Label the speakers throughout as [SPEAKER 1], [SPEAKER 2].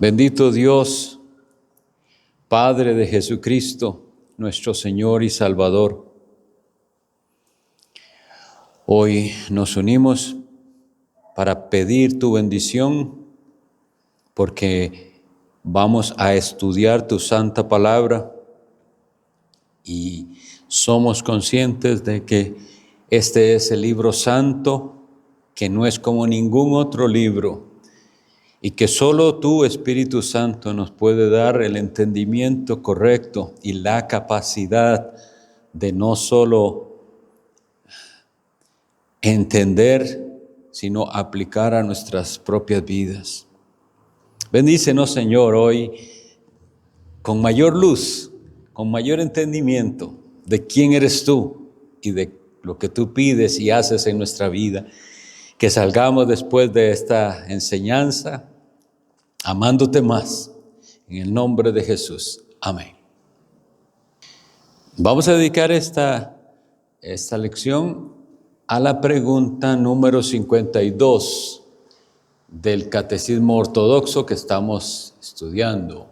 [SPEAKER 1] Bendito Dios, Padre de Jesucristo, nuestro Señor y Salvador. Hoy nos unimos para pedir tu bendición porque vamos a estudiar tu santa palabra y somos conscientes de que este es el libro santo que no es como ningún otro libro y que solo tú, Espíritu Santo, nos puede dar el entendimiento correcto y la capacidad de no solo entender, sino aplicar a nuestras propias vidas. Bendícenos, Señor, hoy con mayor luz, con mayor entendimiento de quién eres tú y de lo que tú pides y haces en nuestra vida. Que salgamos después de esta enseñanza amándote más. En el nombre de Jesús. Amén. Vamos a dedicar esta lección a la pregunta número 52 del Catecismo Ortodoxo que estamos estudiando.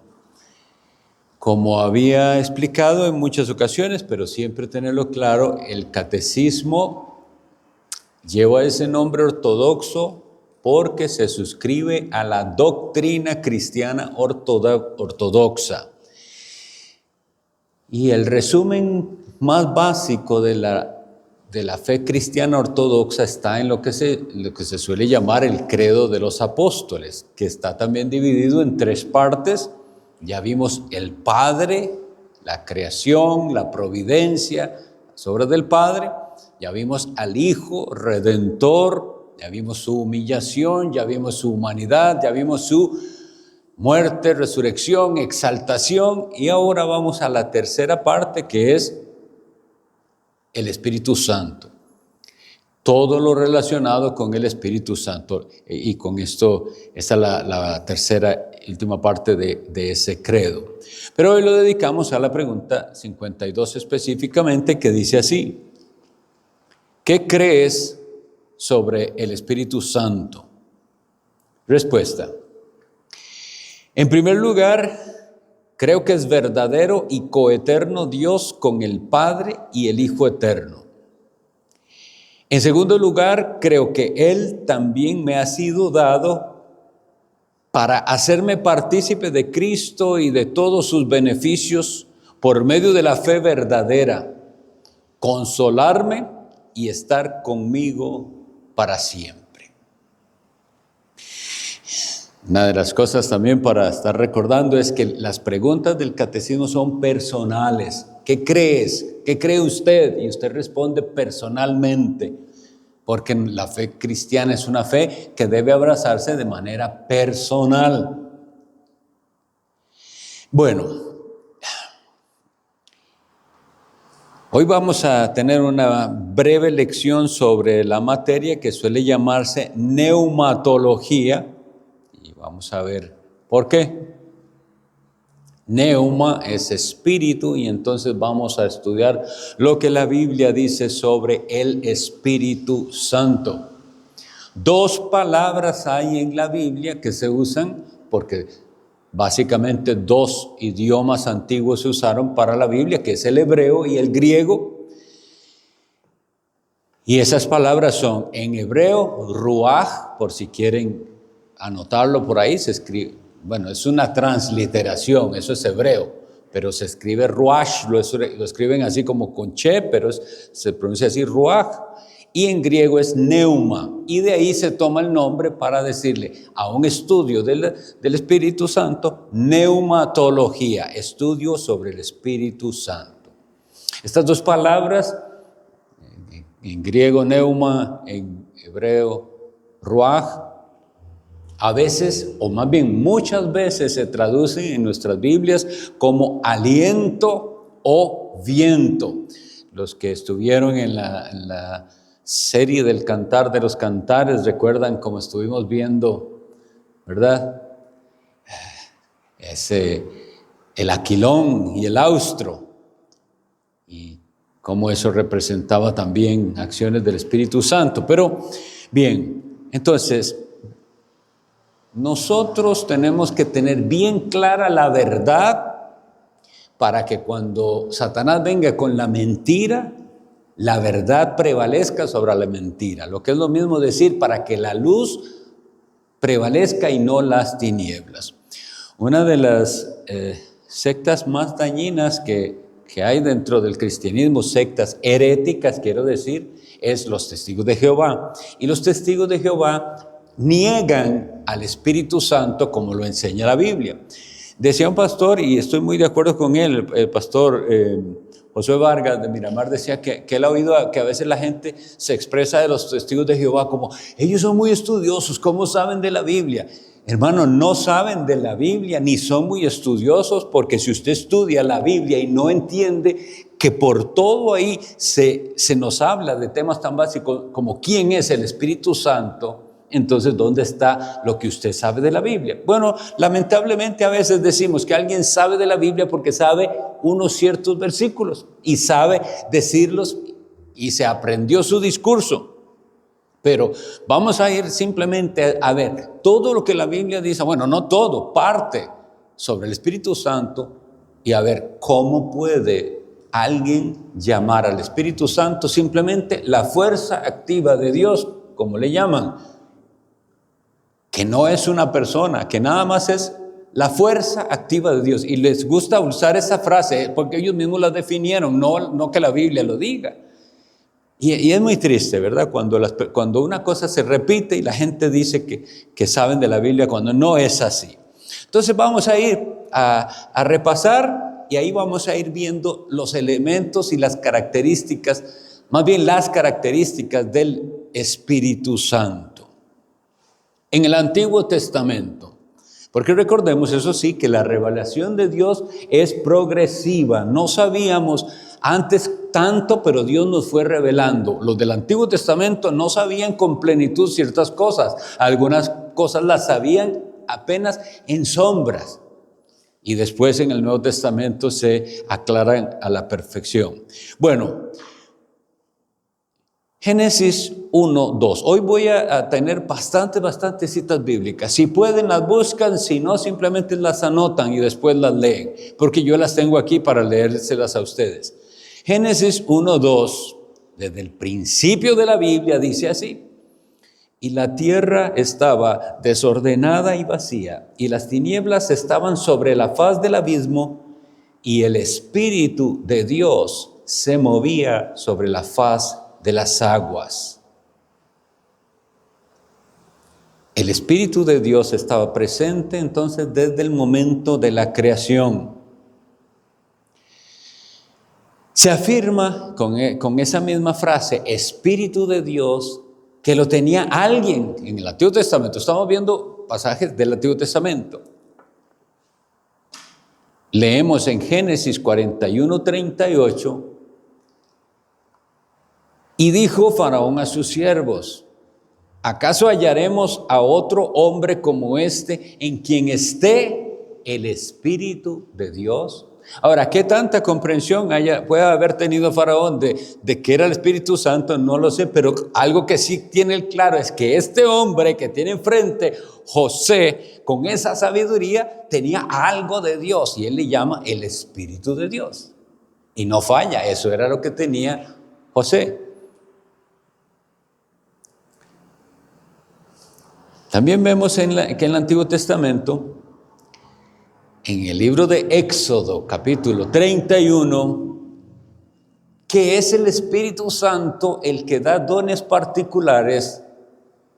[SPEAKER 1] Como había explicado en muchas ocasiones, pero siempre tenerlo claro, el catecismo lleva ese nombre ortodoxo porque se suscribe a la doctrina cristiana ortodoxa. Y el resumen más básico de la fe cristiana ortodoxa está en lo que se suele llamar el credo de los apóstoles, que está también dividido en tres partes. Ya vimos el Padre, la creación, la providencia, las obras del Padre. Ya vimos al Hijo Redentor, ya vimos su humillación, ya vimos su humanidad, ya vimos su muerte, resurrección, exaltación. Y ahora vamos a la tercera parte, que es el Espíritu Santo. Todo lo relacionado con el Espíritu Santo. Y con esto, esta es la tercera y última parte de ese credo. Pero hoy lo dedicamos a la pregunta 52 específicamente, que dice así: ¿qué crees sobre el Espíritu Santo? Respuesta. En primer lugar, creo que es verdadero y coeterno Dios con el Padre y el Hijo eterno. En segundo lugar, creo que Él también me ha sido dado para hacerme partícipe de Cristo y de todos sus beneficios por medio de la fe verdadera, consolarme y estar conmigo para siempre. Una de las cosas también para estar recordando es que las preguntas del catecismo son personales. ¿Qué crees? ¿Qué cree usted? Y usted responde personalmente, porque la fe cristiana es una fe que debe abrazarse de manera personal. Bueno, hoy vamos a tener una breve lección sobre la materia que suele llamarse neumatología. Y vamos a ver por qué. Neuma es espíritu y entonces vamos a estudiar lo que la Biblia dice sobre el Espíritu Santo. Dos palabras hay en la Biblia que se usan porque básicamente dos idiomas antiguos se usaron para la Biblia, que es el hebreo y el griego. Y esas palabras son en hebreo, ruaj, por si quieren anotarlo por ahí, se escribe. Bueno, es una transliteración, eso es hebreo, pero se escribe ruach, lo escriben así como con che, pero se pronuncia así ruach, y en griego es neuma, y de ahí se toma el nombre para decirle a un estudio del Espíritu Santo, neumatología, estudio sobre el Espíritu Santo. Estas dos palabras, en griego neuma, en hebreo ruach, a veces, o más bien muchas veces, se traducen en nuestras Biblias como aliento o viento. Los que estuvieron en la serie del Cantar de los Cantares recuerdan cómo estuvimos viendo, ¿verdad? El aquilón y el austro, y cómo eso representaba también acciones del Espíritu Santo. Pero bien, entonces nosotros tenemos que tener bien clara la verdad para que cuando Satanás venga con la mentira, la verdad prevalezca sobre la mentira. Lo que es lo mismo decir, para que la luz prevalezca y no las tinieblas. Una de las sectas más dañinas que hay dentro del cristianismo, sectas heréticas, quiero decir, es los testigos de Jehová. Y los testigos de Jehová niegan al Espíritu Santo como lo enseña la Biblia. Decía un pastor, y estoy muy de acuerdo con él, el pastor Josué Vargas de Miramar decía que él ha oído que a veces la gente se expresa de los testigos de Jehová como, ellos son muy estudiosos, ¿cómo saben de la Biblia? Hermano, no saben de la Biblia ni son muy estudiosos, porque si usted estudia la Biblia y no entiende que por todo ahí se nos habla de temas tan básicos como quién es el Espíritu Santo, entonces ¿dónde está lo que usted sabe de la Biblia? Bueno, lamentablemente a veces decimos que alguien sabe de la Biblia porque sabe unos ciertos versículos y sabe decirlos y se aprendió su discurso. Pero vamos a ir simplemente a ver todo lo que la Biblia dice, bueno, no todo, parte sobre el Espíritu Santo y a ver cómo puede alguien llamar al Espíritu Santo simplemente la fuerza activa de Dios, como le llaman, que no es una persona, que nada más es la fuerza activa de Dios. Y les gusta usar esa frase porque ellos mismos la definieron, no que la Biblia lo diga. Y es muy triste, ¿verdad? Cuando una cosa se repite y la gente dice que saben de la Biblia cuando no es así. Entonces vamos a ir a repasar y ahí vamos a ir viendo los elementos y las características, más bien las características del Espíritu Santo. En el Antiguo Testamento, porque recordemos, eso sí, que la revelación de Dios es progresiva. No sabíamos antes tanto, pero Dios nos fue revelando. Los del Antiguo Testamento no sabían con plenitud ciertas cosas. Algunas cosas las sabían apenas en sombras. Y después en el Nuevo Testamento se aclaran a la perfección. Bueno, Génesis 1, 2. Hoy voy a tener bastantes citas bíblicas. Si pueden las buscan, si no simplemente las anotan y después las leen, porque yo las tengo aquí para leérselas a ustedes. Génesis 1, 2, desde el principio de la Biblia dice así: y la tierra estaba desordenada y vacía, y las tinieblas estaban sobre la faz del abismo, y el Espíritu de Dios se movía sobre la faz de las aguas. El Espíritu de Dios estaba presente entonces desde el momento de la creación. Se afirma con esa misma frase, Espíritu de Dios, que lo tenía alguien en el Antiguo Testamento. Estamos viendo pasajes del Antiguo Testamento. Leemos en Génesis 41, 38, y dijo Faraón a sus siervos: ¿acaso hallaremos a otro hombre como este en quien esté el Espíritu de Dios? Ahora, ¿qué tanta comprensión puede haber tenido Faraón de que era el Espíritu Santo? No lo sé, pero algo que sí tiene claro es que este hombre que tiene enfrente, José, con esa sabiduría, tenía algo de Dios y él le llama el Espíritu de Dios. Y no falla, eso era lo que tenía José. También vemos que en el Antiguo Testamento, en el libro de Éxodo, capítulo 31, que es el Espíritu Santo el que da dones particulares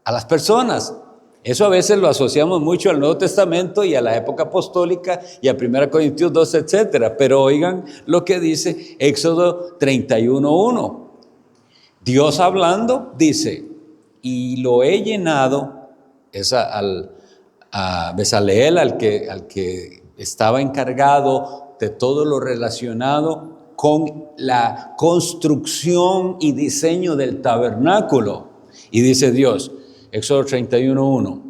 [SPEAKER 1] a las personas. Eso a veces lo asociamos mucho al Nuevo Testamento y a la época apostólica y a 1 Corintios 2, etc. Pero oigan lo que dice Éxodo 31:1. Dios hablando dice: y lo he llenado, a Bezaleel, al que estaba encargado de todo lo relacionado con la construcción y diseño del tabernáculo. Y dice Dios, Éxodo 31:1,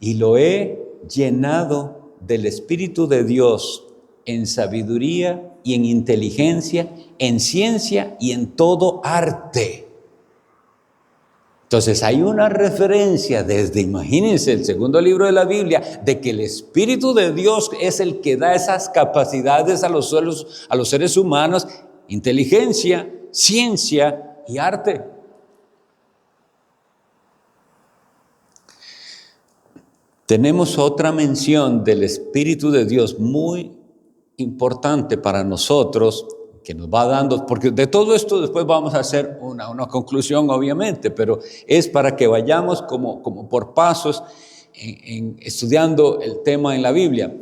[SPEAKER 1] y lo he llenado del Espíritu de Dios en sabiduría y en inteligencia, en ciencia y en todo arte. Entonces hay una referencia desde, imagínense, el segundo libro de la Biblia, de que el Espíritu de Dios es el que da esas capacidades a los seres humanos, inteligencia, ciencia y arte. Tenemos otra mención del Espíritu de Dios muy importante para nosotros, que nos va dando, porque de todo esto después vamos a hacer una conclusión obviamente, pero es para que vayamos como por pasos estudiando el tema en la Biblia.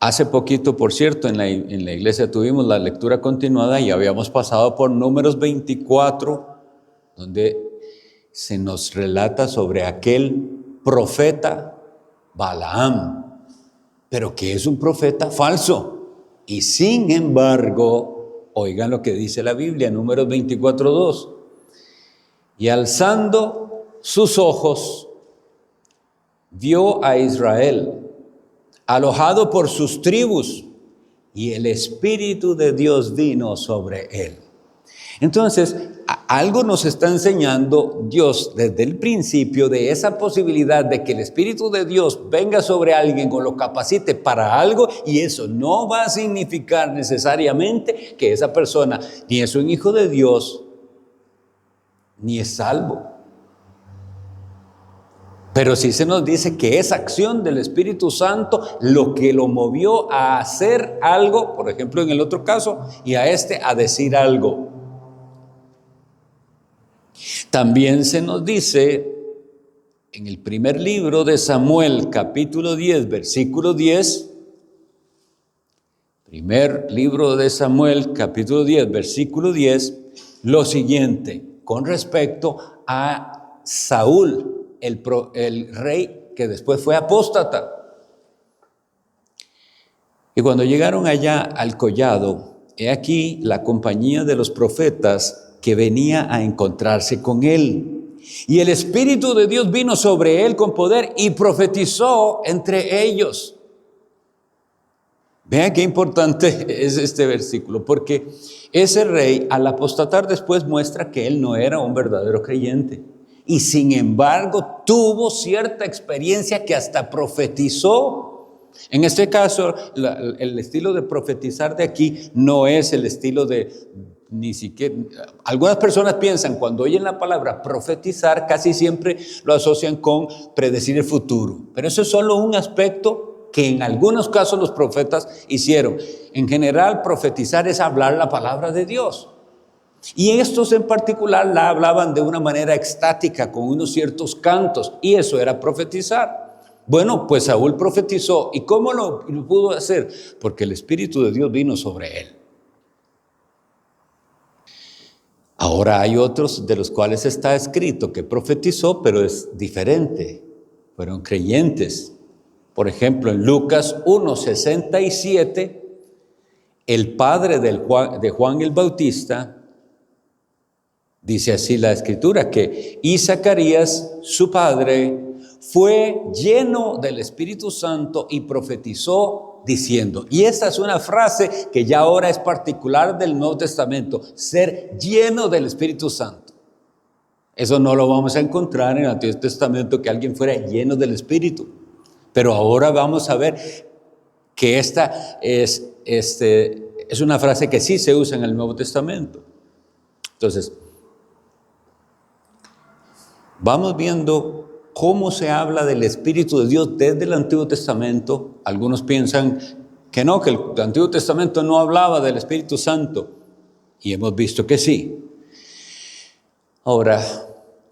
[SPEAKER 1] Hace poquito, por cierto, en la iglesia tuvimos la lectura continuada y habíamos pasado por Números 24, donde se nos relata sobre aquel profeta Balaam, pero que es un profeta falso. Y sin embargo, oigan lo que dice la Biblia, Números 24:2. Y alzando sus ojos, vio a Israel, alojado por sus tribus, y el Espíritu de Dios vino sobre él. Entonces, algo nos está enseñando Dios desde el principio de esa posibilidad de que el Espíritu de Dios venga sobre alguien o lo capacite para algo, y eso no va a significar necesariamente que esa persona ni es un hijo de Dios, ni es salvo. Pero sí se nos dice que esa acción del Espíritu Santo lo que lo movió a hacer algo, por ejemplo en el otro caso, y a a decir algo. También se nos dice en el primer libro de Samuel, capítulo 10, versículo 10, primer libro de Samuel, capítulo 10, versículo 10, lo siguiente, con respecto a Saúl, el rey que después fue apóstata. Y cuando llegaron allá al collado, he aquí la compañía de los profetas que venía a encontrarse con él. Y el Espíritu de Dios vino sobre él con poder y profetizó entre ellos. Vean qué importante es este versículo, porque ese rey al apostatar después muestra que él no era un verdadero creyente. Y sin embargo tuvo cierta experiencia que hasta profetizó. En este caso, el estilo de profetizar de aquí no es el estilo de ni siquiera. Algunas personas piensan, cuando oyen la palabra profetizar, casi siempre lo asocian con predecir el futuro. Pero eso es solo un aspecto que en algunos casos los profetas hicieron. En general, profetizar es hablar la palabra de Dios. Y estos en particular la hablaban de una manera extática, con unos ciertos cantos, y eso era profetizar. Bueno, pues Saúl profetizó. ¿Y cómo lo pudo hacer? Porque el Espíritu de Dios vino sobre él. Ahora hay otros de los cuales está escrito que profetizó, pero es diferente. Fueron creyentes. Por ejemplo, en Lucas 1:67, el padre de Juan el Bautista, dice así la Escritura, que y Zacarías, su padre, fue lleno del Espíritu Santo y profetizó diciendo, y esta es una frase que ya ahora es particular del Nuevo Testamento, ser lleno del Espíritu Santo. Eso no lo vamos a encontrar en el Antiguo Testamento, que alguien fuera lleno del Espíritu. Pero ahora vamos a ver que esta es una frase que sí se usa en el Nuevo Testamento. Entonces, vamos viendo cómo se habla del Espíritu de Dios desde el Antiguo Testamento. Algunos piensan que no, que el Antiguo Testamento no hablaba del Espíritu Santo, y hemos visto que sí. Ahora,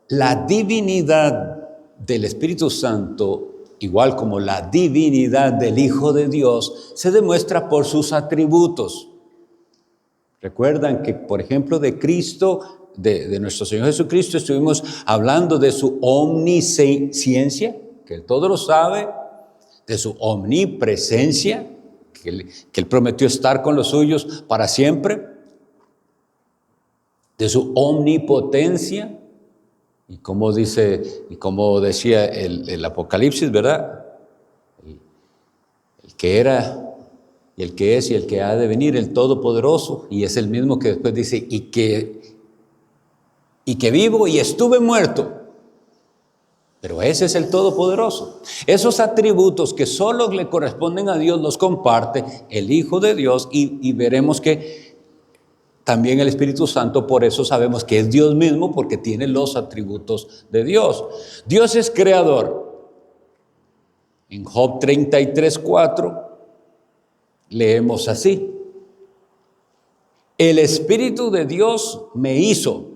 [SPEAKER 1] la divinidad del Espíritu Santo, igual como la divinidad del Hijo de Dios, se demuestra por sus atributos. Recuerdan que, por ejemplo, de Cristo, de nuestro Señor Jesucristo, estuvimos hablando de su omnisciencia, que Él todo lo sabe, de su omnipresencia, que Él prometió estar con los suyos para siempre, de su omnipotencia, y como decía el Apocalipsis, ¿verdad? El que era, y el que es, y el que ha de venir, el Todopoderoso, y es el mismo que después dice, y y que vivo y estuve muerto. Pero ese es el Todopoderoso. Esos atributos que solo le corresponden a Dios los comparte el Hijo de Dios y veremos que también el Espíritu Santo, por eso sabemos que es Dios mismo, porque tiene los atributos de Dios. Dios es creador. En Job 33:4 leemos así: el Espíritu de Dios me hizo.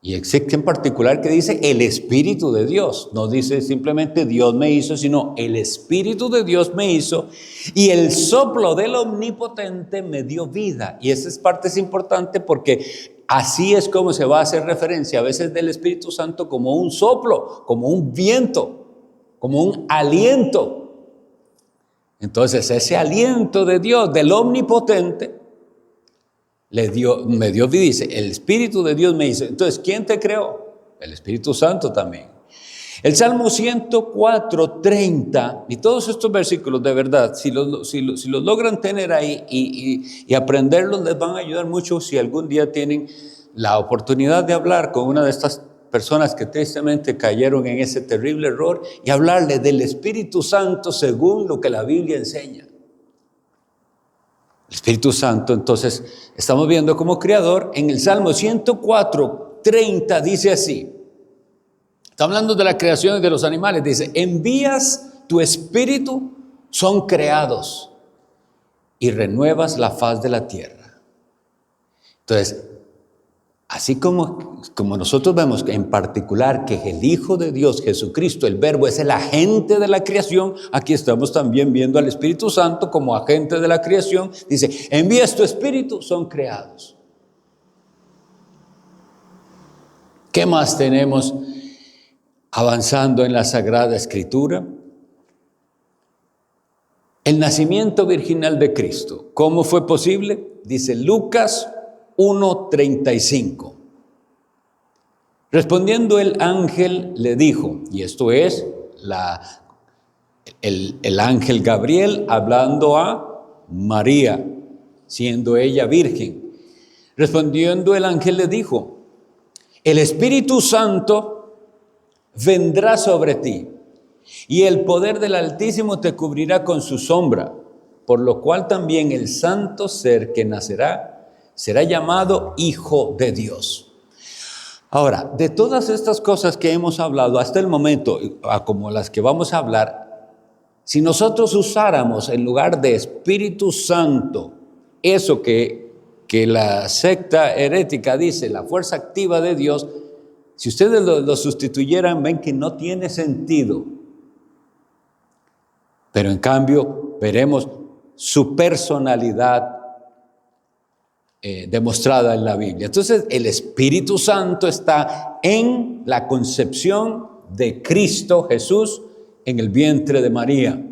[SPEAKER 1] Y existe en particular que dice el Espíritu de Dios. No dice simplemente Dios me hizo, sino el Espíritu de Dios me hizo y el soplo del Omnipotente me dio vida. Y esa parte es importante porque así es como se va a hacer referencia a veces del Espíritu Santo como un soplo, como un viento, como un aliento. Entonces ese aliento de Dios, del Omnipotente, me dio vida, dice, el Espíritu de Dios me hizo. Entonces, ¿quién te creó? El Espíritu Santo también. El Salmo 104:30, y todos estos versículos, de verdad, si los logran tener ahí y aprenderlos, les van a ayudar mucho si algún día tienen la oportunidad de hablar con una de estas personas que tristemente cayeron en ese terrible error y hablarle del Espíritu Santo según lo que la Biblia enseña. El Espíritu Santo, entonces, estamos viendo como creador. En el Salmo 104:30 dice así, está hablando de la creación de los animales, dice, envías tu espíritu, son creados y renuevas la faz de la tierra. Entonces, así como nosotros vemos en particular que el Hijo de Dios, Jesucristo, el Verbo, es el agente de la creación, aquí estamos también viendo al Espíritu Santo como agente de la creación. Dice, envías tu espíritu, son creados. ¿Qué más tenemos avanzando en la Sagrada Escritura? El nacimiento virginal de Cristo. ¿Cómo fue posible? Dice Lucas 1:35. Respondiendo el ángel le dijo, y esto es el ángel Gabriel hablando a María, siendo ella virgen. Respondiendo el ángel le dijo, el Espíritu Santo vendrá sobre ti y el poder del Altísimo te cubrirá con su sombra, por lo cual también el santo ser que nacerá será llamado Hijo de Dios. Ahora, de todas estas cosas que hemos hablado hasta el momento, como las que vamos a hablar, si nosotros usáramos en lugar de Espíritu Santo, eso que la secta herética dice, la fuerza activa de Dios, si ustedes lo sustituyeran, ven que no tiene sentido. Pero en cambio, veremos su personalidad demostrada en la Biblia. Entonces, el Espíritu Santo está en la concepción de Cristo Jesús en el vientre de María.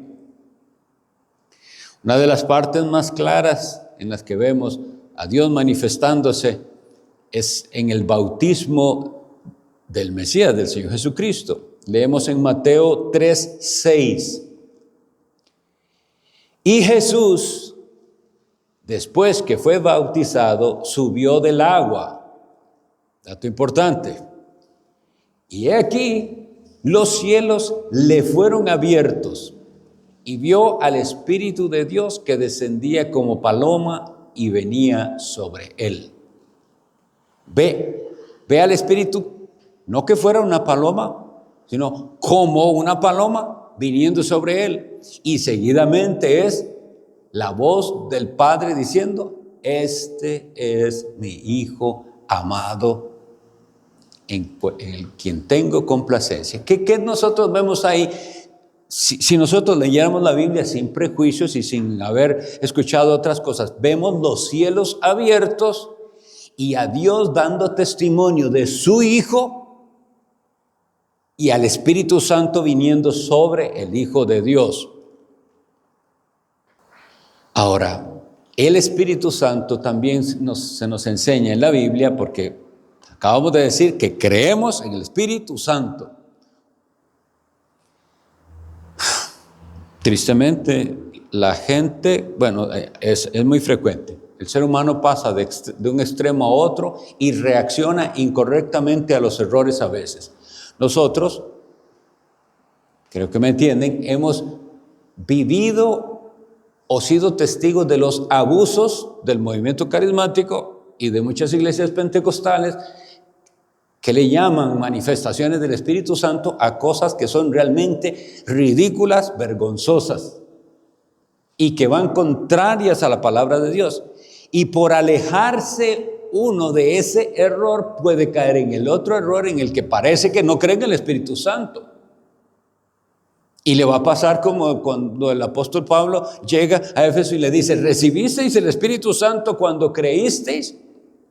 [SPEAKER 1] Una de las partes más claras en las que vemos a Dios manifestándose es en el bautismo del Mesías, del Señor Jesucristo. Leemos en Mateo 3:6. Y Jesús, después que fue bautizado, subió del agua. Dato importante. Y he aquí, los cielos le fueron abiertos y vio al Espíritu de Dios que descendía como paloma y venía sobre él. Ve al Espíritu, no que fuera una paloma, sino como una paloma viniendo sobre él. Y seguidamente es la voz del Padre diciendo, este es mi Hijo amado, en quien tengo complacencia. ¿Qué nosotros vemos ahí? Si nosotros leyéramos la Biblia sin prejuicios y sin haber escuchado otras cosas, vemos los cielos abiertos y a Dios dando testimonio de su Hijo y al Espíritu Santo viniendo sobre el Hijo de Dios. Ahora, el Espíritu Santo también se nos enseña en la Biblia, porque acabamos de decir que creemos en el Espíritu Santo. Tristemente, la gente, es muy frecuente, el ser humano pasa de un extremo a otro y reacciona incorrectamente a los errores a veces. Nosotros, creo que me entienden, hemos vivido o sido testigos de los abusos del movimiento carismático y de muchas iglesias pentecostales que le llaman manifestaciones del Espíritu Santo a cosas que son realmente ridículas, vergonzosas y que van contrarias a la palabra de Dios. Y por alejarse uno de ese error puede caer en el otro error en el que parece que no cree en el Espíritu Santo. Y le va a pasar como cuando el apóstol Pablo llega a Éfeso y le dice: ¿recibisteis el Espíritu Santo cuando creísteis?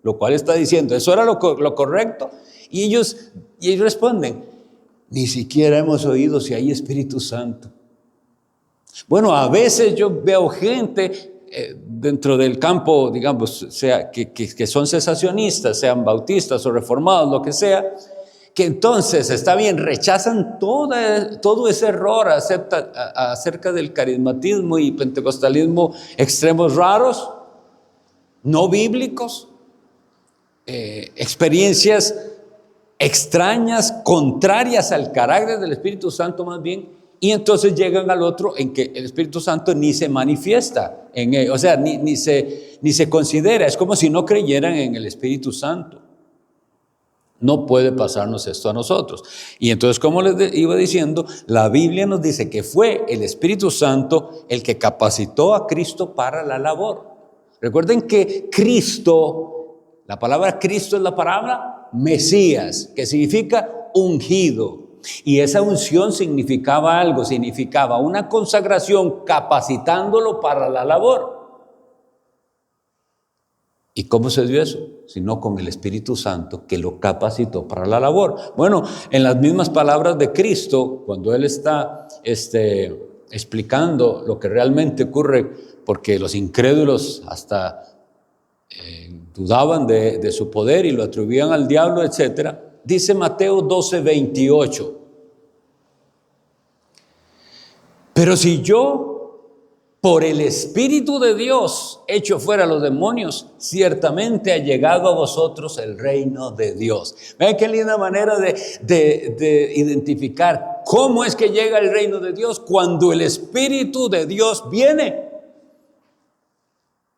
[SPEAKER 1] Lo cual está diciendo, ¿eso era lo correcto? Y ellos responden: ni siquiera hemos oído si hay Espíritu Santo. Bueno, a veces yo veo gente dentro del campo, digamos, sea que son cesacionistas, sean bautistas o reformados, lo que sea, que entonces, está bien, rechazan todo ese error acerca del carismatismo y pentecostalismo, extremos raros, no bíblicos, experiencias extrañas, contrarias al carácter del Espíritu Santo más bien, y entonces llegan al otro en que el Espíritu Santo ni se manifiesta en él, o sea, ni se considera, es como si no creyeran en el Espíritu Santo. No puede pasarnos esto a nosotros. Y entonces, como les iba diciendo, la Biblia nos dice que fue el Espíritu Santo el que capacitó a Cristo para la labor. Recuerden que Cristo, la palabra Cristo es la palabra Mesías, que significa ungido. Y esa unción significaba algo, significaba una consagración capacitándolo para la labor. ¿Y cómo se dio eso? Sino con el Espíritu Santo que lo capacitó para la labor. Bueno, en las mismas palabras de Cristo, cuando Él está explicando lo que realmente ocurre, porque los incrédulos hasta dudaban de su poder y lo atribuían al diablo, etc. Dice Mateo 12:28. Pero si yo, por el Espíritu de Dios, echo fuera a los demonios, ciertamente ha llegado a vosotros el reino de Dios. Vean qué linda manera de identificar cómo es que llega el reino de Dios cuando el Espíritu de Dios viene.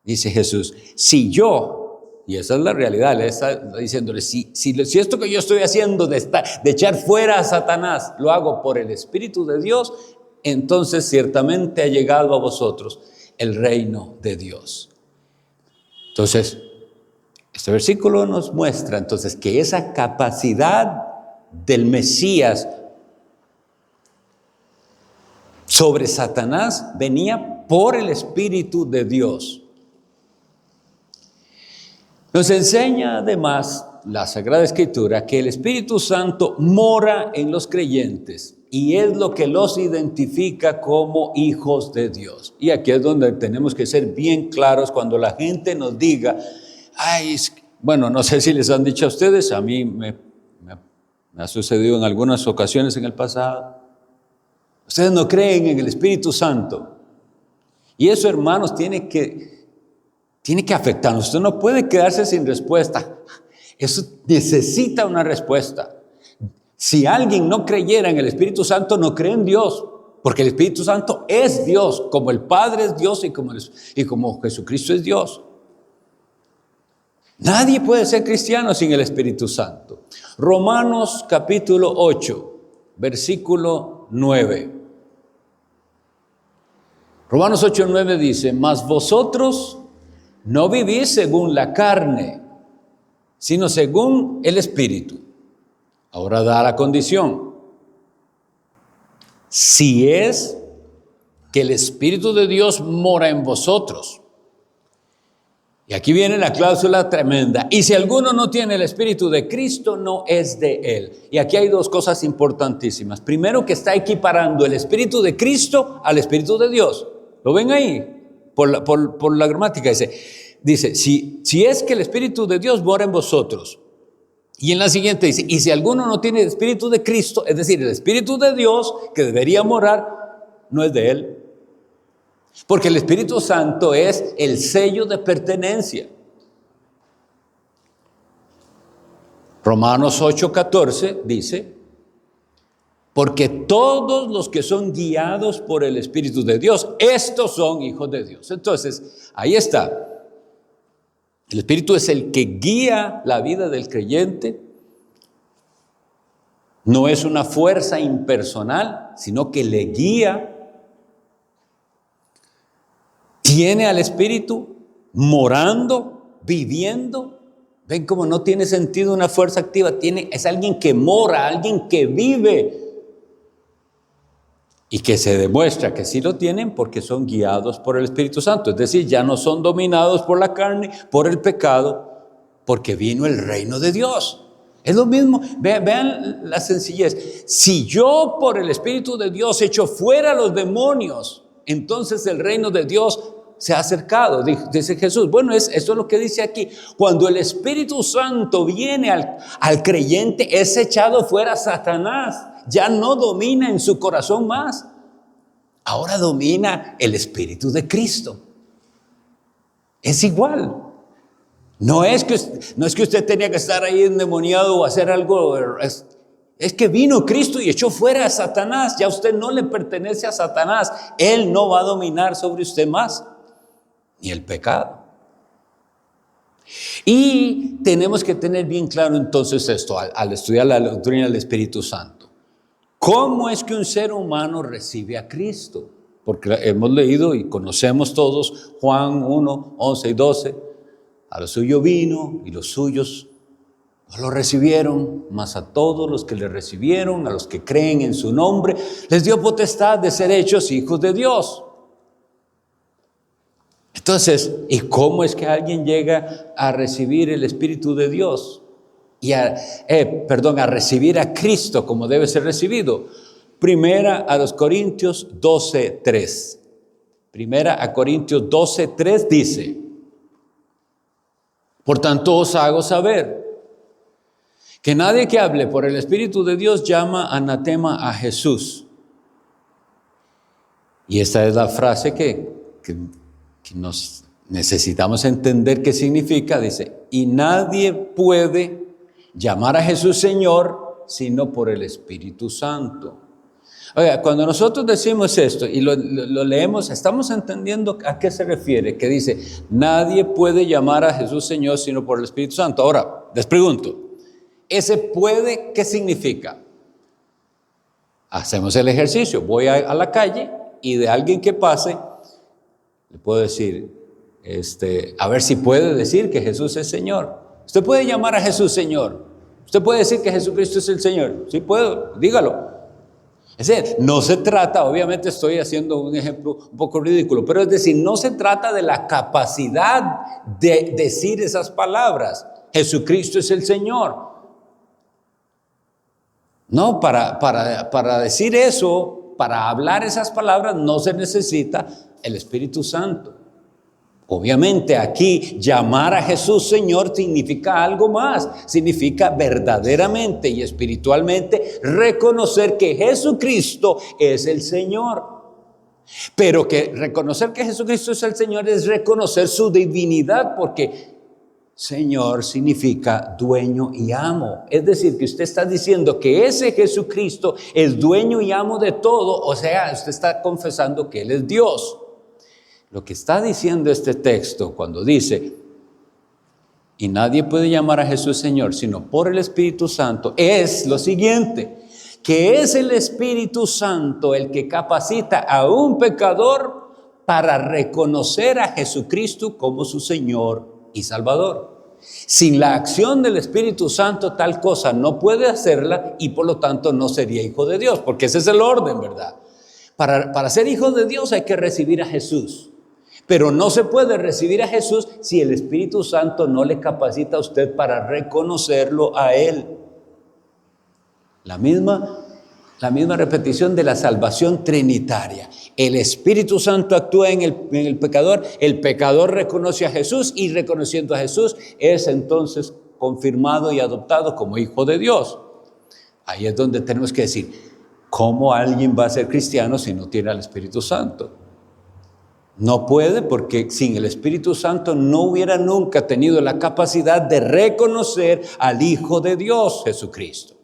[SPEAKER 1] Dice Jesús, si yo, y esa es la realidad, le está diciéndole, si esto que yo estoy haciendo de echar fuera a Satanás, lo hago por el Espíritu de Dios, entonces ciertamente ha llegado a vosotros el reino de Dios. Entonces, este versículo nos muestra entonces que esa capacidad del Mesías sobre Satanás venía por el Espíritu de Dios. Nos enseña además la Sagrada Escritura que el Espíritu Santo mora en los creyentes y es lo que los identifica como hijos de Dios. Y aquí es donde tenemos que ser bien claros cuando la gente nos diga, bueno, no sé si les han dicho a ustedes, a mí me ha sucedido en algunas ocasiones en el pasado, ustedes no creen en el Espíritu Santo. Y eso, hermanos, tiene que afectarnos. Usted no puede quedarse sin respuesta. Eso necesita una respuesta. Si alguien no creyera en el Espíritu Santo, no cree en Dios, porque el Espíritu Santo es Dios, como el Padre es Dios y como Jesucristo es Dios. Nadie puede ser cristiano sin el Espíritu Santo. Romanos capítulo 8, versículo 9. Romanos 8:9 dice, mas vosotros no vivís según la carne, sino según el Espíritu. Ahora da la condición. Si es que el Espíritu de Dios mora en vosotros. Y aquí viene la cláusula tremenda. Y si alguno no tiene el Espíritu de Cristo, no es de Él. Y aquí hay dos cosas importantísimas. Primero, que está equiparando el Espíritu de Cristo al Espíritu de Dios. ¿Lo ven ahí? Por la gramática dice, si es que el Espíritu de Dios mora en vosotros. Y en la siguiente dice, y si alguno no tiene el Espíritu de Cristo, es decir, el Espíritu de Dios que debería morar, no es de Él. Porque el Espíritu Santo es el sello de pertenencia. Romanos 8:14 dice, porque todos los que son guiados por el Espíritu de Dios, estos son hijos de Dios. Entonces, ahí está. El Espíritu es el que guía la vida del creyente. No es una fuerza impersonal, sino que le guía. Tiene al Espíritu morando, viviendo. ¿Ven cómo no tiene sentido una fuerza activa? Es alguien que mora, alguien que vive. Y que se demuestra que sí lo tienen porque son guiados por el Espíritu Santo. Es decir, ya no son dominados por la carne, por el pecado, porque vino el reino de Dios. Es lo mismo, vean la sencillez. Si yo por el Espíritu de Dios echo fuera a los demonios, entonces el reino de Dios se ha acercado, dice Jesús. Bueno, eso es lo que dice aquí. Cuando el Espíritu Santo viene al creyente, es echado fuera Satanás. Ya no domina en su corazón más. Ahora domina el Espíritu de Cristo. Es igual. No es que usted tenía que estar ahí endemoniado o hacer algo. Es que vino Cristo y echó fuera a Satanás. Ya usted no le pertenece a Satanás. Él no va a dominar sobre usted más. Ni el pecado. Y tenemos que tener bien claro entonces esto al estudiar la doctrina del Espíritu Santo. ¿Cómo es que un ser humano recibe a Cristo? Porque hemos leído y conocemos todos Juan 1, 11 y 12. A lo suyo vino y los suyos no lo recibieron, mas a todos los que le recibieron, a los que creen en su nombre, les dio potestad de ser hechos hijos de Dios. Entonces, ¿y cómo es que alguien llega a recibir el Espíritu de Dios? Y a recibir a Cristo como debe ser recibido. Primera a los Corintios 12:3. Primera a Corintios 12:3 dice, por tanto os hago saber que nadie que hable por el Espíritu de Dios llama anatema a Jesús. Y esta es la frase que nos necesitamos entender qué significa. Dice, y nadie puede llamar a Jesús Señor sino por el Espíritu Santo. Oiga, cuando nosotros decimos esto y lo leemos, estamos entendiendo a qué se refiere, que dice, nadie puede llamar a Jesús Señor sino por el Espíritu Santo. Ahora, les pregunto, ¿ese puede qué significa? Hacemos el ejercicio, voy a la calle y de alguien que pase, le puedo decir, a ver si puede decir que Jesús es Señor. Usted puede llamar a Jesús Señor. Usted puede decir que Jesucristo es el Señor. Sí puedo, dígalo. Es decir, no se trata, obviamente estoy haciendo un ejemplo un poco ridículo, pero es decir, no se trata de la capacidad de decir esas palabras. Jesucristo es el Señor. No, para decir eso, para hablar esas palabras, no se necesita el Espíritu Santo. Obviamente aquí llamar a Jesús Señor significa algo más, significa verdaderamente y espiritualmente reconocer que Jesucristo es el Señor. Pero que reconocer que Jesucristo es el Señor es reconocer su divinidad, porque Señor significa dueño y amo. Es decir, que usted está diciendo que ese Jesucristo es dueño y amo de todo, o sea, usted está confesando que Él es Dios. Lo que está diciendo este texto cuando dice, y nadie puede llamar a Jesús Señor sino por el Espíritu Santo, es lo siguiente, que es el Espíritu Santo el que capacita a un pecador para reconocer a Jesucristo como su Señor y Salvador. Sin la acción del Espíritu Santo tal cosa no puede hacerla y por lo tanto no sería hijo de Dios, porque ese es el orden, ¿verdad? Para ser hijo de Dios hay que recibir a Jesús. Pero no se puede recibir a Jesús si el Espíritu Santo no le capacita a usted para reconocerlo a Él. La misma repetición de la salvación trinitaria. El Espíritu Santo actúa en el pecador reconoce a Jesús y reconociendo a Jesús es entonces confirmado y adoptado como hijo de Dios. Ahí es donde tenemos que decir, ¿cómo alguien va a ser cristiano si no tiene al Espíritu Santo? No puede, porque sin el Espíritu Santo no hubiera nunca tenido la capacidad de reconocer al Hijo de Dios, Jesucristo.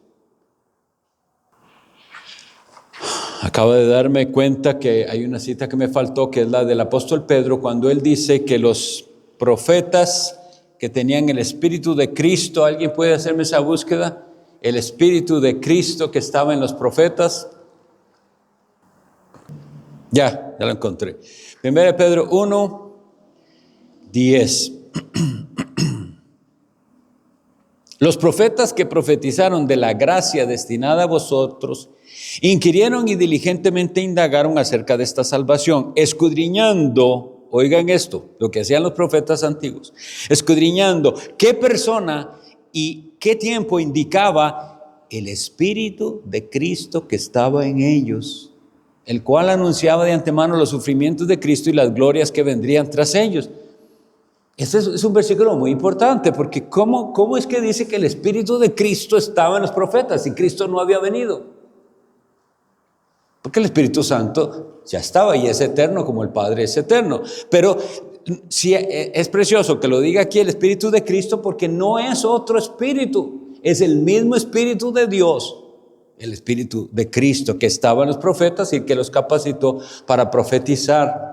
[SPEAKER 1] Acabo de darme cuenta que hay una cita que me faltó, que es la del apóstol Pedro, cuando él dice que los profetas que tenían el Espíritu de Cristo, ¿alguien puede hacerme esa búsqueda? El Espíritu de Cristo que estaba en los profetas. Ya lo encontré. 1 Pedro 1, 10. Los profetas que profetizaron de la gracia destinada a vosotros, inquirieron y diligentemente indagaron acerca de esta salvación, escudriñando, oigan esto, lo que hacían los profetas antiguos, escudriñando qué persona y qué tiempo indicaba el Espíritu de Cristo que estaba en ellos, el cual anunciaba de antemano los sufrimientos de Cristo y las glorias que vendrían tras ellos. Este es un versículo muy importante, porque ¿cómo es que dice que el Espíritu de Cristo estaba en los profetas y Cristo no había venido? Porque el Espíritu Santo ya estaba y es eterno como el Padre es eterno. Pero sí, es precioso que lo diga aquí el Espíritu de Cristo, porque no es otro espíritu, es el mismo Espíritu de Dios, el Espíritu de Cristo que estaba en los profetas y que los capacitó para profetizar.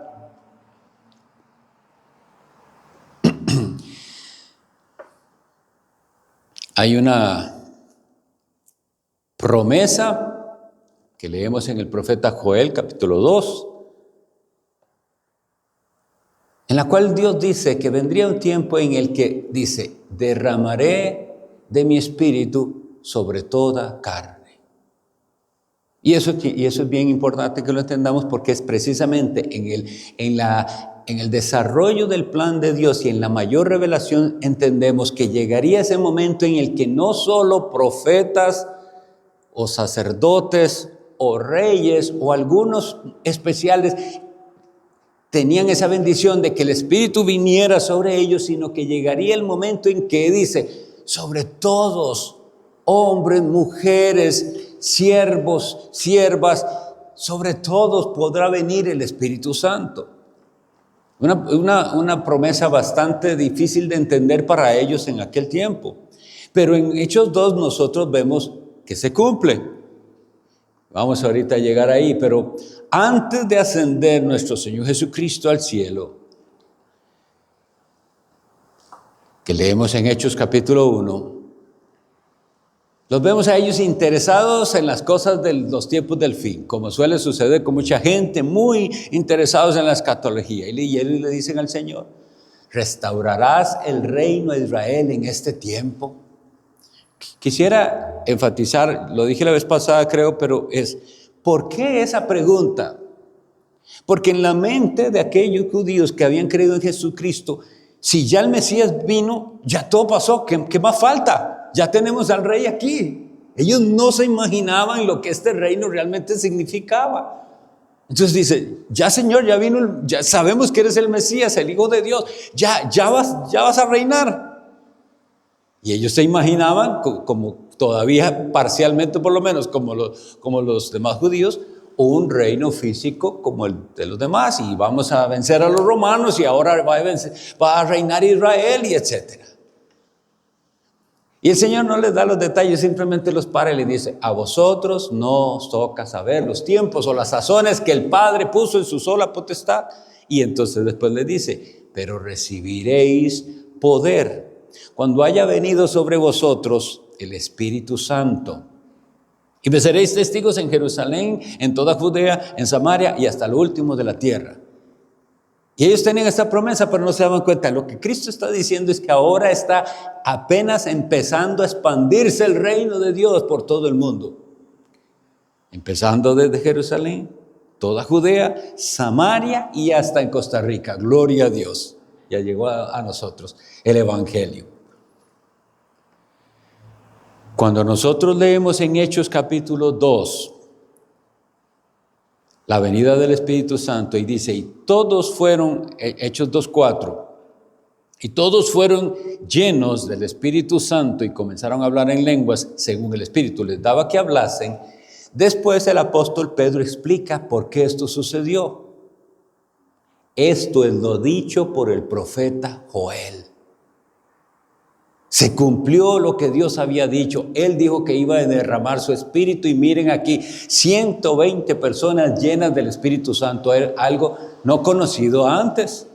[SPEAKER 1] Hay una promesa que leemos en el profeta Joel, capítulo 2, en la cual Dios dice que vendría un tiempo en el que dice, derramaré de mi espíritu sobre toda carne. Y eso es bien importante que lo entendamos, porque es precisamente en el desarrollo del plan de Dios y en la mayor revelación entendemos que llegaría ese momento en el que no solo profetas o sacerdotes o reyes o algunos especiales tenían esa bendición de que el Espíritu viniera sobre ellos, sino que llegaría el momento en que dice, sobre todos, hombres, mujeres, siervos, siervas, sobre todos podrá venir el Espíritu Santo. Una promesa bastante difícil de entender para ellos en aquel tiempo. Pero en Hechos 2 nosotros vemos que se cumple. Vamos ahorita a llegar ahí, pero antes de ascender nuestro Señor Jesucristo al cielo, que leemos en Hechos capítulo 1, los vemos a ellos interesados en las cosas de los tiempos del fin, como suele suceder con mucha gente, muy interesados en la escatología. Y ellos le dicen al Señor, ¿restaurarás el reino de Israel en este tiempo? Quisiera enfatizar, lo dije la vez pasada creo, pero ¿por qué esa pregunta? Porque en la mente de aquellos judíos que habían creído en Jesucristo, si ya el Mesías vino, ya todo pasó, ¿qué más falta? Ya tenemos al rey aquí. Ellos no se imaginaban lo que este reino realmente significaba. Entonces dice, ya Señor, ya vino, ya sabemos que eres el Mesías, el Hijo de Dios, ya vas a reinar. Y ellos se imaginaban, como todavía parcialmente por lo menos, como los demás judíos, un físico como el de los demás, y vamos a vencer a los romanos, y ahora va a reinar Israel, y etcétera. Y el Señor no les da los detalles, simplemente los para y les dice, a vosotros no os toca saber los tiempos o las sazones que el Padre puso en su sola potestad. Y entonces después le dice, pero recibiréis poder cuando haya venido sobre vosotros el Espíritu Santo. Y me seréis testigos en Jerusalén, en toda Judea, en Samaria y hasta lo último de la tierra. Y ellos tenían esta promesa, pero no se daban cuenta. Lo que Cristo está diciendo es que ahora está apenas empezando a expandirse el reino de Dios por todo el mundo. Empezando desde Jerusalén, toda Judea, Samaria y hasta en Costa Rica. Gloria a Dios. Ya llegó a nosotros el Evangelio. Cuando nosotros leemos en Hechos capítulo 2, la venida del Espíritu Santo, y dice, y todos fueron, Hechos 2:4, y todos fueron llenos del Espíritu Santo y comenzaron a hablar en lenguas según el Espíritu les daba que hablasen. Después el apóstol Pedro explica por qué esto sucedió. Esto es lo dicho por el profeta Joel. Se cumplió lo que Dios había dicho. Él dijo que iba a derramar su Espíritu y miren aquí, 120 personas llenas del Espíritu Santo, algo no conocido antes.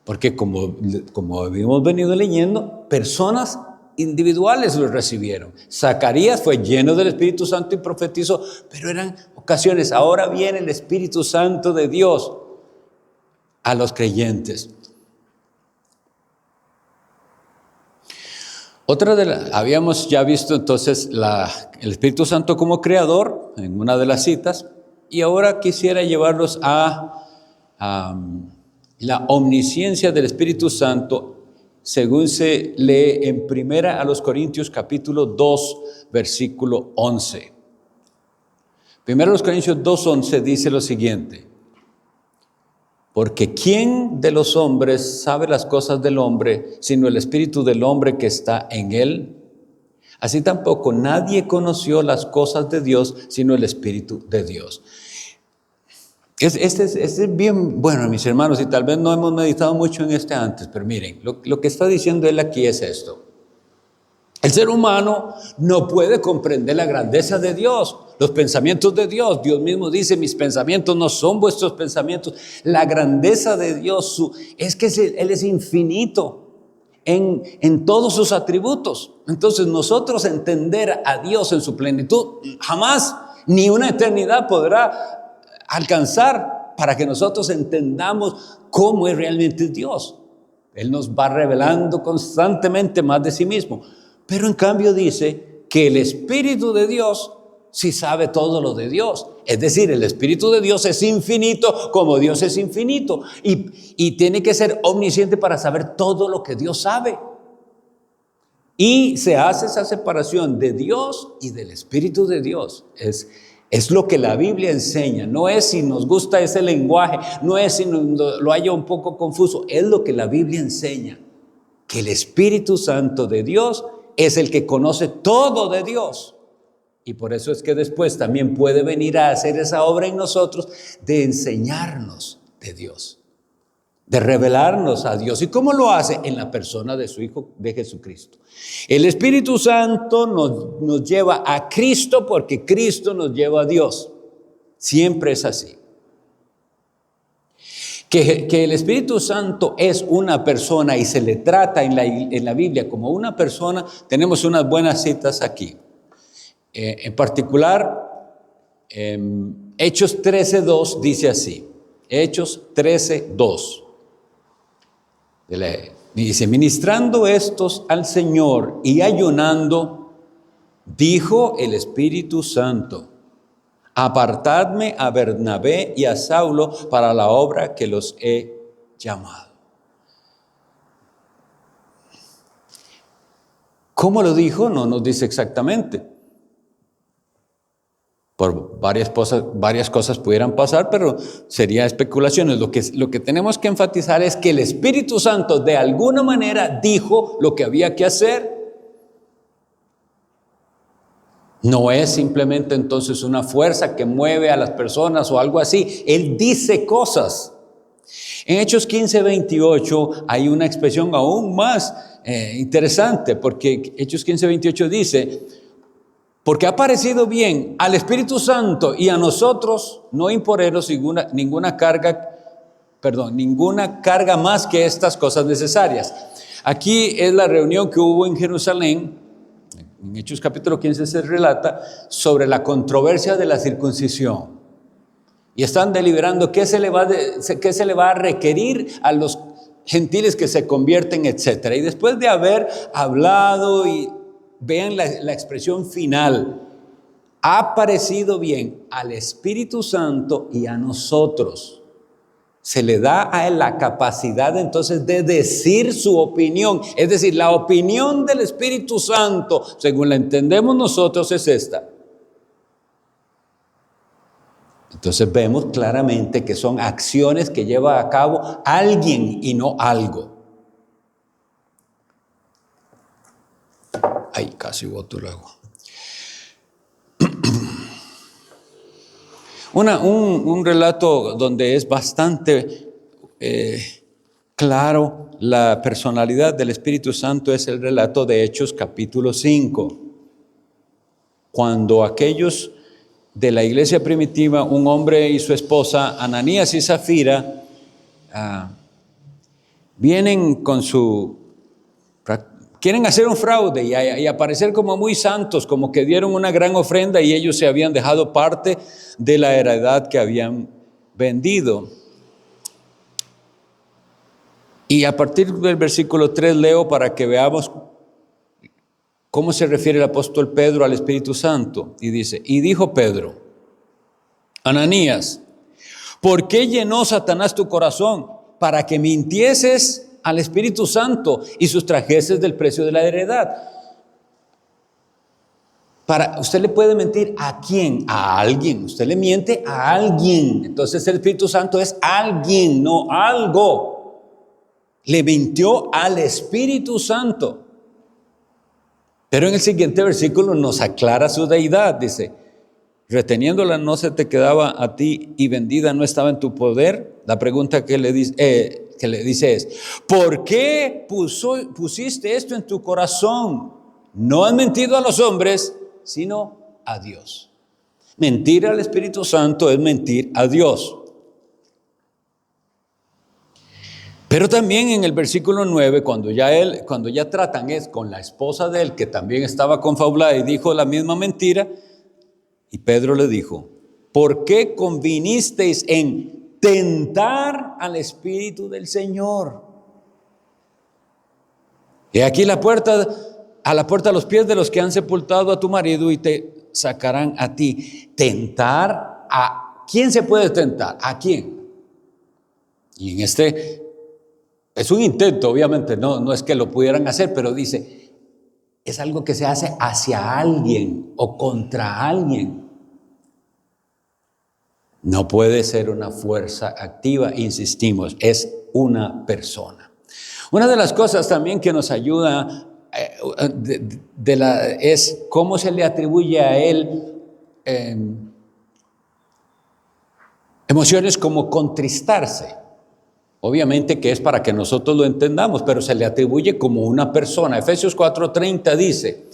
[SPEAKER 1] Porque como habíamos venido leyendo, personas individuales lo recibieron. Zacarías fue lleno del Espíritu Santo y profetizó, pero eran ocasiones. Ahora viene el Espíritu Santo de Dios a los creyentes. Habíamos ya visto entonces el Espíritu Santo como creador en una de las citas, y ahora quisiera llevarlos a la omnisciencia del Espíritu Santo según se lee en 1 Corintios capítulo 2, versículo 11. 1 Corintios 2:11 dice lo siguiente: porque ¿quién de los hombres sabe las cosas del hombre, sino el espíritu del hombre que está en él? Así tampoco nadie conoció las cosas de Dios, sino el Espíritu de Dios. Este es bien bueno, mis hermanos, y tal vez no hemos meditado mucho en este antes, pero miren, lo que está diciendo él aquí es esto. El ser humano no puede comprender la grandeza de Dios, los pensamientos de Dios. Dios mismo dice, mis pensamientos no son vuestros pensamientos. La grandeza de Dios es que Él es infinito en todos sus atributos. Entonces nosotros entender a Dios en su plenitud, jamás, ni una eternidad podrá alcanzar para que nosotros entendamos cómo es realmente Dios. Él nos va revelando constantemente más de sí mismo. Pero en cambio dice que el Espíritu de Dios sí sabe todo lo de Dios. Es decir, el Espíritu de Dios es infinito como Dios es infinito. Y tiene que ser omnisciente para saber todo lo que Dios sabe. Y se hace esa separación de Dios y del Espíritu de Dios. Es lo que la Biblia enseña. No es si nos gusta ese lenguaje, no es si lo haya un poco confuso. Es lo que la Biblia enseña. Que el Espíritu Santo de Dios es el que conoce todo de Dios. Y por eso es que después también puede venir a hacer esa obra en nosotros de enseñarnos de Dios, de revelarnos a Dios. ¿Y cómo lo hace? En la persona de su Hijo, de Jesucristo. El Espíritu Santo nos lleva a Cristo porque Cristo nos lleva a Dios. Siempre es así. Que el Espíritu Santo es una persona y se le trata en la Biblia como una persona, tenemos unas buenas citas aquí. En particular, Hechos 13:2 dice así. Hechos 13:2. Dice, ministrando estos al Señor y ayunando, dijo el Espíritu Santo, apartadme a Bernabé y a Saulo para la obra que los he llamado. ¿Cómo lo dijo? No nos dice exactamente. Por varias cosas pudieran pasar, pero sería especulaciones. Lo que tenemos que enfatizar es que el Espíritu Santo de alguna manera dijo lo que había que hacer. No es simplemente entonces una fuerza que mueve a las personas o algo así. Él dice cosas. En Hechos 15:28 hay una expresión aún más interesante, porque Hechos 15:28 dice, porque ha parecido bien al Espíritu Santo y a nosotros no imponeros ninguna carga más que estas cosas necesarias. Aquí es la reunión que hubo en Jerusalén. En Hechos capítulo 15 se relata sobre la controversia de la circuncisión. Y están deliberando qué se le va a requerir a los gentiles que se convierten, etc. Y después de haber hablado, y vean la expresión final, ha parecido bien al Espíritu Santo y a nosotros. Se le da a él la capacidad entonces de decir su opinión. Es decir, la opinión del Espíritu Santo, según la entendemos nosotros, es esta. Entonces vemos claramente que son acciones que lleva a cabo alguien y no algo. Ay, casi boto el agua. Un relato donde es bastante claro la personalidad del Espíritu Santo es el relato de Hechos capítulo 5. Cuando aquellos de la iglesia primitiva, un hombre y su esposa, Ananías y Zafira, vienen quieren hacer un fraude y aparecer como muy santos, como que dieron una gran ofrenda y ellos se habían dejado parte de la heredad que habían vendido. Y a partir del versículo 3 leo para que veamos cómo se refiere el apóstol Pedro al Espíritu Santo. Y dice, y dijo Pedro, Ananías, ¿por qué llenó Satanás tu corazón para que mintieses al Espíritu Santo y sustrajeses del precio de la heredad? Usted le puede mentir ¿a quién? A alguien. Usted le miente a alguien. Entonces el Espíritu Santo es alguien, no algo. Le mintió al Espíritu Santo. Pero en el siguiente versículo nos aclara su deidad. Dice, reteniéndola no se te quedaba a ti y vendida no estaba en tu poder. La pregunta que le dice es, ¿por qué pusiste esto en tu corazón? No has mentido a los hombres, sino a Dios. Mentir al Espíritu Santo es mentir a Dios. Pero también en el versículo 9, cuando ya tratan es con la esposa de él, que también estaba confabulada y dijo la misma mentira, y Pedro le dijo, ¿por qué convinisteis en tentar al Espíritu del Señor? Y aquí a la puerta a los pies de los que han sepultado a tu marido y te sacarán a ti. Tentar a ¿quién se puede tentar? ¿A quién? Y en es un intento, obviamente, no es que lo pudieran hacer, pero dice, es algo que se hace hacia alguien o contra alguien. No puede ser una fuerza activa, insistimos, es una persona. Una de las cosas también que nos ayuda es cómo se le atribuye a él emociones como contristarse. Obviamente que es para que nosotros lo entendamos, pero se le atribuye como una persona. Efesios 4:30 dice,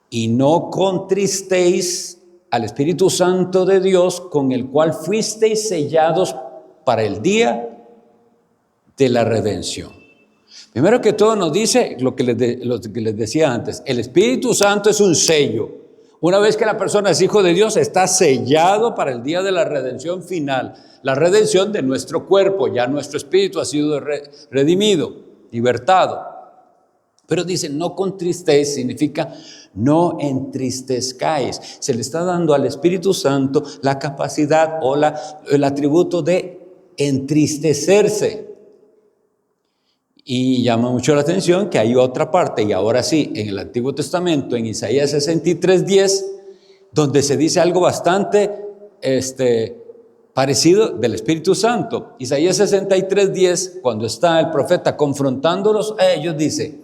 [SPEAKER 1] y no contristéis al Espíritu Santo de Dios, con el cual fuisteis sellados para el día de la redención. Primero que todo nos dice lo que les decía antes, el Espíritu Santo es un sello. Una vez que la persona es hijo de Dios, está sellado para el día de la redención final, la redención de nuestro cuerpo, ya nuestro espíritu ha sido redimido, libertado. Pero dice, no contristéis, significa no entristezcáis. Se le está dando al Espíritu Santo la capacidad o el atributo de entristecerse. Y llama mucho la atención que hay otra parte, y ahora sí, en el Antiguo Testamento, en Isaías 63:10, donde se dice algo bastante parecido del Espíritu Santo. Isaías 63:10, cuando está el profeta confrontándolos a ellos, dice,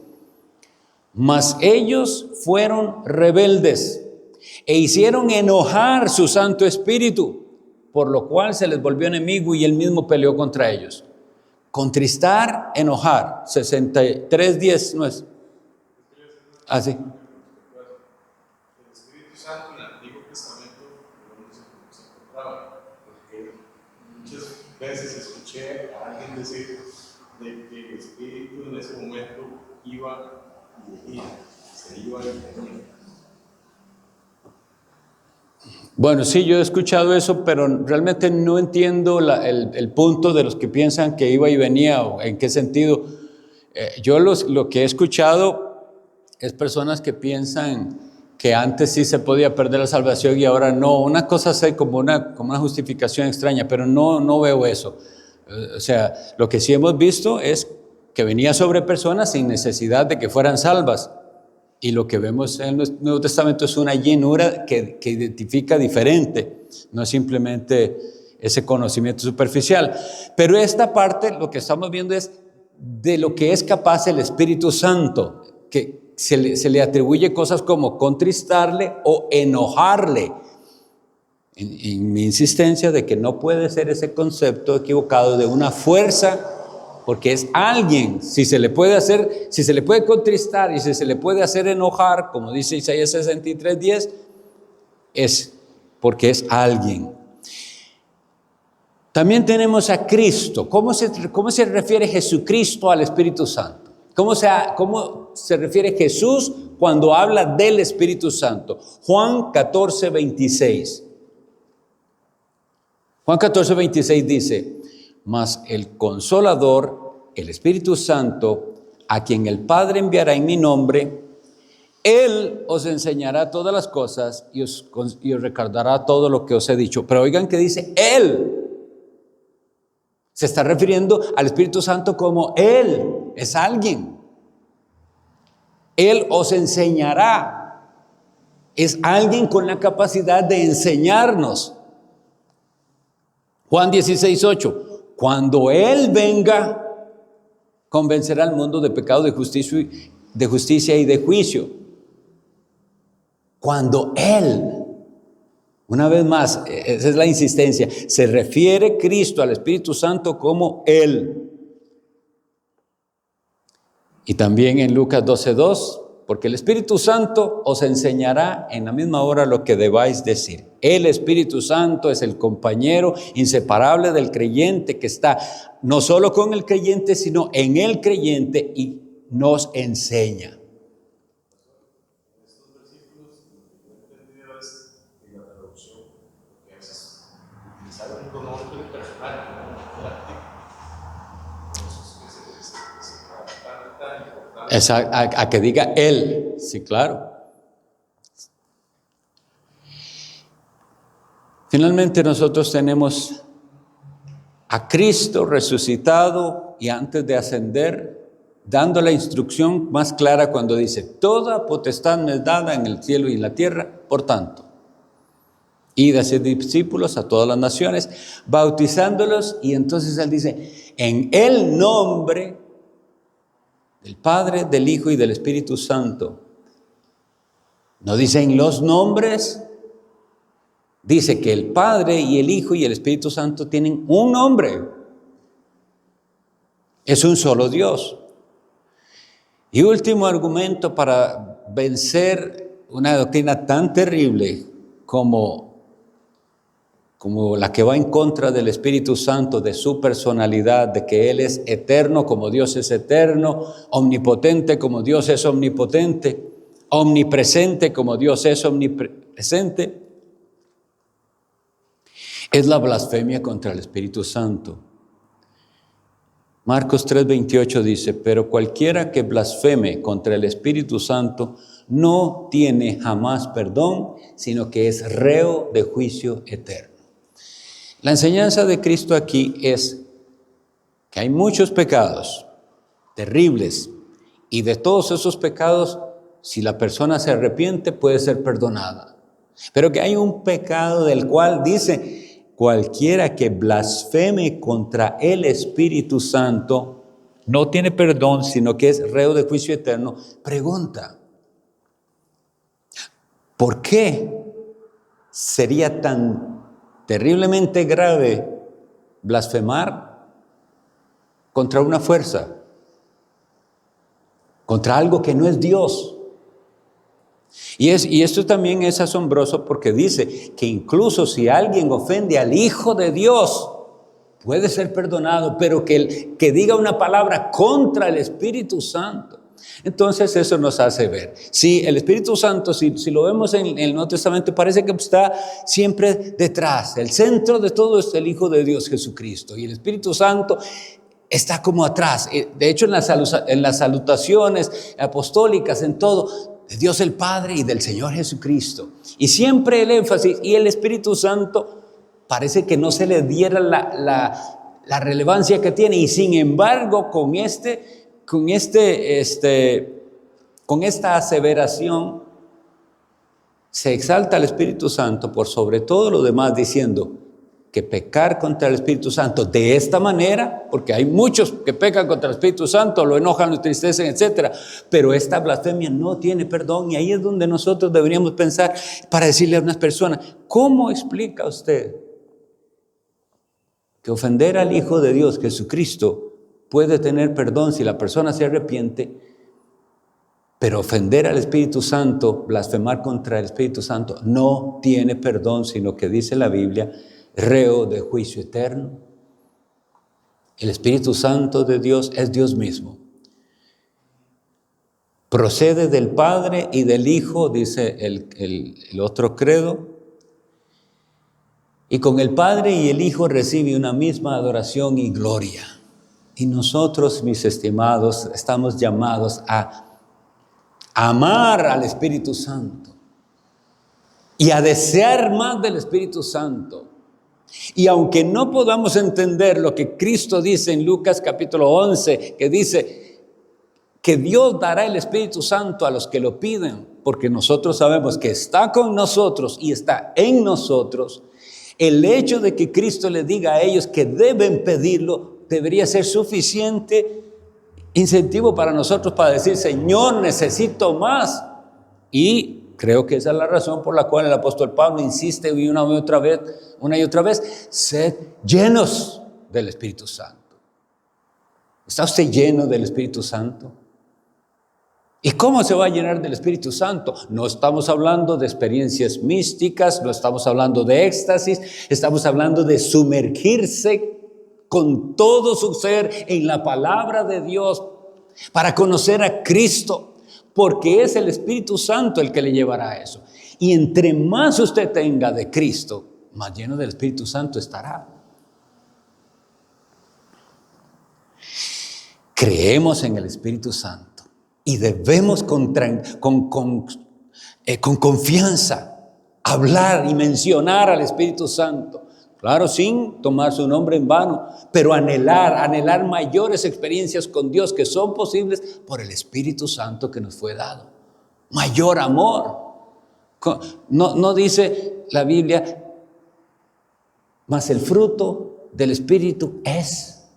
[SPEAKER 1] mas ellos fueron rebeldes e hicieron enojar su Santo Espíritu, por lo cual se les volvió enemigo y él mismo peleó contra ellos. Contristar, enojar. 63:10 no es así. El
[SPEAKER 2] Espíritu Santo en el Antiguo Testamento no se encontraba, porque muchas veces escuché a alguien decir de que el Espíritu en ese momento iba y venía, se iba y venía.
[SPEAKER 1] Bueno, sí, yo he escuchado eso, pero realmente no entiendo el punto de los que piensan que iba y venía o en qué sentido. Yo lo que he escuchado es personas que piensan que antes sí se podía perder la salvación y ahora no. Una cosa es como una justificación extraña, pero no veo eso. O sea, lo que sí hemos visto es que venía sobre personas sin necesidad de que fueran salvas. Y lo que vemos en el Nuevo Testamento es una llenura que identifica diferente, no es simplemente ese conocimiento superficial. Pero esta parte, lo que estamos viendo es de lo que es capaz el Espíritu Santo, que se le atribuye cosas como contristarle o enojarle. en mi insistencia de que no puede ser ese concepto equivocado de una fuerza, porque es alguien. Si se le puede hacer, si se le puede contristar y si se le puede hacer enojar, como dice Isaías 63:10, es porque es alguien. También tenemos a Cristo. ¿Cómo se refiere Jesucristo al Espíritu Santo? ¿Cómo se refiere Jesús cuando habla del Espíritu Santo? Juan 14:26. Juan 14:26 dice: mas el Consolador, el Espíritu Santo, a quien el Padre enviará en mi nombre, Él os enseñará todas las cosas y os recordará todo lo que os he dicho. Pero oigan que dice Él. Se está refiriendo al Espíritu Santo como Él, es alguien. Él os enseñará. Es alguien con la capacidad de enseñarnos. Juan 16:8. Cuando Él venga, convencerá al mundo de pecado, de justicia y de juicio. Cuando Él, una vez más, esa es la insistencia, se refiere Cristo al Espíritu Santo como Él. Y también en Lucas 12:2, porque el Espíritu Santo os enseñará en la misma hora lo que debáis decir. El Espíritu Santo es el compañero inseparable del creyente que está no solo con el creyente, sino en el creyente y nos enseña.
[SPEAKER 2] Estos versículos, lo que yo he entendido es que la traducción, que a veces utilizar un pronombre personal como el artículo. Entonces, es tan importante.
[SPEAKER 1] A que diga Él, sí, claro. Finalmente nosotros tenemos a Cristo resucitado y antes de ascender, dando la instrucción más clara cuando dice: toda potestad me es dada en el cielo y en la tierra, por tanto, id a hacer discípulos a todas las naciones, bautizándolos, y entonces Él dice: en el nombre del Padre, del Hijo y del Espíritu Santo. No dice en los nombres, dice que el Padre y el Hijo y el Espíritu Santo tienen un nombre. Es un solo Dios. Y último argumento para vencer una doctrina tan terrible como la que va en contra del Espíritu Santo, de su personalidad, de que Él es eterno como Dios es eterno, omnipotente como Dios es omnipotente, omnipresente como Dios es omnipresente, es la blasfemia contra el Espíritu Santo. Marcos 3:28 dice: pero cualquiera que blasfeme contra el Espíritu Santo no tiene jamás perdón, sino que es reo de juicio eterno. La enseñanza de Cristo aquí es que hay muchos pecados terribles, y de todos esos pecados, si la persona se arrepiente, puede ser perdonada. Pero que hay un pecado del cual dice: cualquiera que blasfeme contra el Espíritu Santo no tiene perdón, sino que es reo de juicio eterno. Pregunta: ¿por qué sería tan terriblemente grave blasfemar contra una fuerza, contra algo que no es Dios? Y esto también es asombroso, porque dice que incluso si alguien ofende al Hijo de Dios, puede ser perdonado, pero que diga una palabra contra el Espíritu Santo. Entonces eso nos hace ver, si el Espíritu Santo, si lo vemos en el Nuevo Testamento, parece que está siempre detrás. El centro de todo es el Hijo de Dios, Jesucristo, y el Espíritu Santo está como atrás. De hecho, en las salutaciones apostólicas, en todo, de Dios el Padre y del Señor Jesucristo. Y siempre el énfasis, y el Espíritu Santo parece que no se le diera la relevancia que tiene. Y sin embargo, con esta aseveración, se exalta al Espíritu Santo por sobre todo lo demás, diciendo que pecar contra el Espíritu Santo de esta manera, porque hay muchos que pecan contra el Espíritu Santo, lo enojan, lo entristecen, etc. Pero esta blasfemia no tiene perdón, y ahí es donde nosotros deberíamos pensar para decirle a unas personas: ¿cómo explica usted que ofender al Hijo de Dios, Jesucristo, puede tener perdón si la persona se arrepiente, pero ofender al Espíritu Santo, blasfemar contra el Espíritu Santo, no tiene perdón, sino que dice la Biblia, reo de juicio eterno? El Espíritu Santo de Dios es Dios mismo. Procede del Padre y del Hijo, dice el otro credo. Y con el Padre y el Hijo recibe una misma adoración y gloria. Y nosotros, mis estimados, estamos llamados a amar al Espíritu Santo y a desear más del Espíritu Santo. Y aunque no podamos entender lo que Cristo dice en Lucas capítulo 11, que dice que Dios dará el Espíritu Santo a los que lo piden, porque nosotros sabemos que está con nosotros y está en nosotros, el hecho de que Cristo le diga a ellos que deben pedirlo debería ser suficiente incentivo para nosotros para decir: Señor, necesito más. Y creo que esa es la razón por la cual el apóstol Pablo insiste una y otra vez: sed llenos del Espíritu Santo. ¿Está usted lleno del Espíritu Santo? ¿Y cómo se va a llenar del Espíritu Santo? No estamos hablando de experiencias místicas, no estamos hablando de éxtasis, estamos hablando de sumergirse con todo su ser en la palabra de Dios para conocer a Cristo, porque es el Espíritu Santo el que le llevará a eso. Y entre más usted tenga de Cristo, más lleno del Espíritu Santo estará. Creemos en el Espíritu Santo y debemos con confianza hablar y mencionar al Espíritu Santo. Claro, sin tomar su nombre en vano, pero anhelar mayores experiencias con Dios que son posibles por el Espíritu Santo que nos fue dado. Mayor amor. No dice la Biblia, mas el fruto del Espíritu es.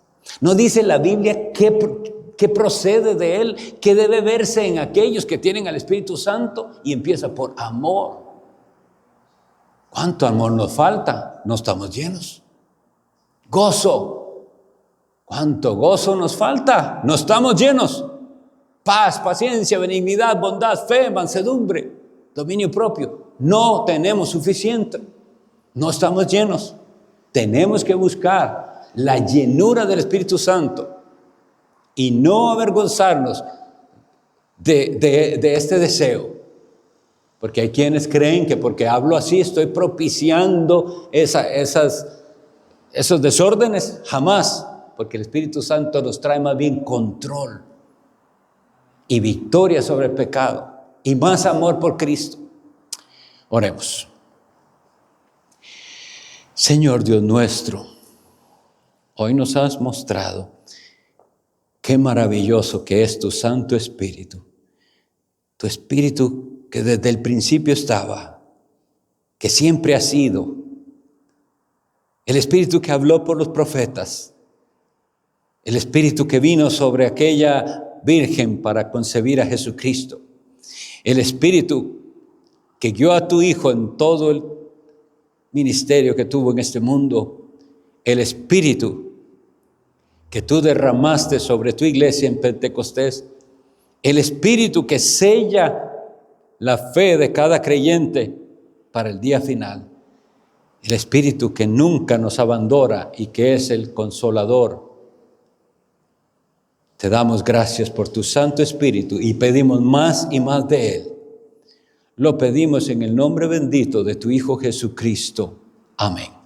[SPEAKER 1] No dice la Biblia qué procede de él, qué debe verse en aquellos que tienen al Espíritu Santo, y empieza por amor. ¿Cuánto amor nos falta? No estamos llenos. Gozo. ¿Cuánto gozo nos falta? No estamos llenos. Paz, paciencia, benignidad, bondad, fe, mansedumbre, dominio propio. No tenemos suficiente. No estamos llenos. Tenemos que buscar la llenura del Espíritu Santo y no avergonzarnos de este deseo. Porque hay quienes creen que porque hablo así estoy propiciando esos desórdenes. Jamás, porque el Espíritu Santo nos trae más bien control y victoria sobre el pecado y más amor por Cristo. Oremos. Señor Dios nuestro, hoy nos has mostrado qué maravilloso que es tu Santo Espíritu, tu Espíritu que desde el principio estaba, que siempre ha sido, el Espíritu que habló por los profetas, el Espíritu que vino sobre aquella virgen para concebir a Jesucristo, el Espíritu que guió a tu Hijo en todo el ministerio que tuvo en este mundo, el Espíritu que tú derramaste sobre tu iglesia en Pentecostés, el Espíritu que sella la fe de cada creyente para el día final, el Espíritu que nunca nos abandona y que es el Consolador. Te damos gracias por tu Santo Espíritu y pedimos más y más de Él. Lo pedimos en el nombre bendito de tu Hijo Jesucristo. Amén.